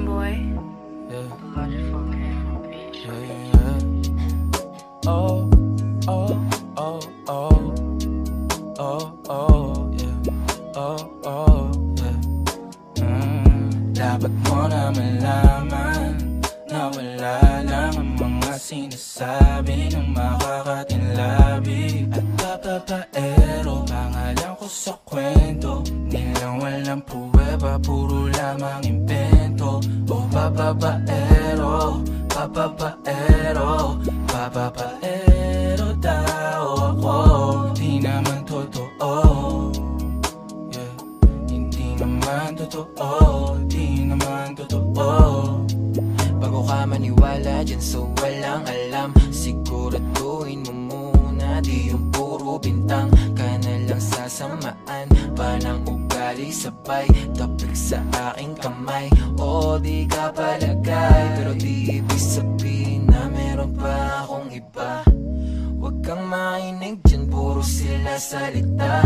boy. Yeah. Yeah. Oh, oh, oh, oh. Oh, oh, yeah. Oh, oh, yeah. Dapat mo na malaman na wala lang ang mga sinasabi ng makakatinlabi at papapaero. Pangalan ko sa kwento, nilang walang pruweba, puro lamang impento. O papapaero, papapaero, papapaero daw ako. Di naman totoo, yeah. Hindi naman totoo, di naman totoo. Bago ka maniwala dyan so walang alam, siguraduhin mo muna di yung puro bintang ka na lang sasamaan pa ng ugali sabay tapik sa aking kamay. O di ka palagay pero di ibig sabihin na meron pa akong iba. Huwag kang makinig dyan, puro sila salita,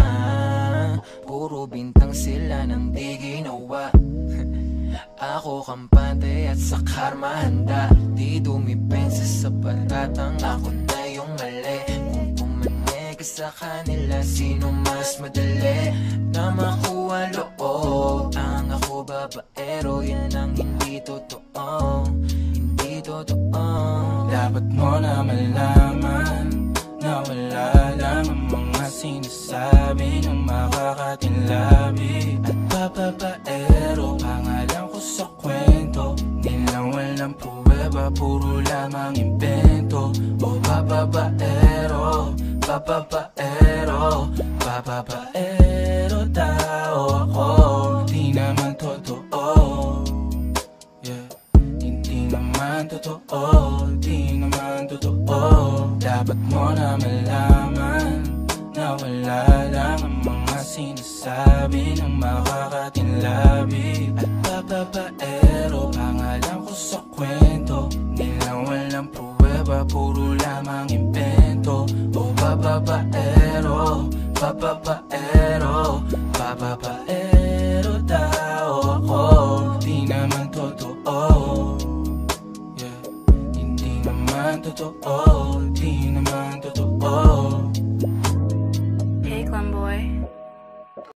puro bintang sila nang di ginawa. Ako kampante at sa karma handa, di dumipensa sa patatang ako na yung mali. Kung pumane ka sa kanila, sino mas madali na makuha loob? Ang ako babaero, yan ang hindi totoo, hindi totoo. Dapat mo na malaman na wala lang ang mga sinasabi ng makakatinlabi at papapaero. Pangalan ko sa kwento, nilang walang pruweba, puro lamang impento. O papapaero, papapaero, papapaero daw ako. Di naman totoo, yeah. Hindi naman totoo, di naman totoo. Dapat mo na malaman na wala lang ang mga sinasabi ng makakatinlabi at papapaero. Pangalan ko sa kwento, nilang walang pruweba, puro lamang impento. O papapaero, papapaero, papapaero daw ako. Di naman totoo, yeah. Hindi naman totoo, di naman totoo. Hey, Boy.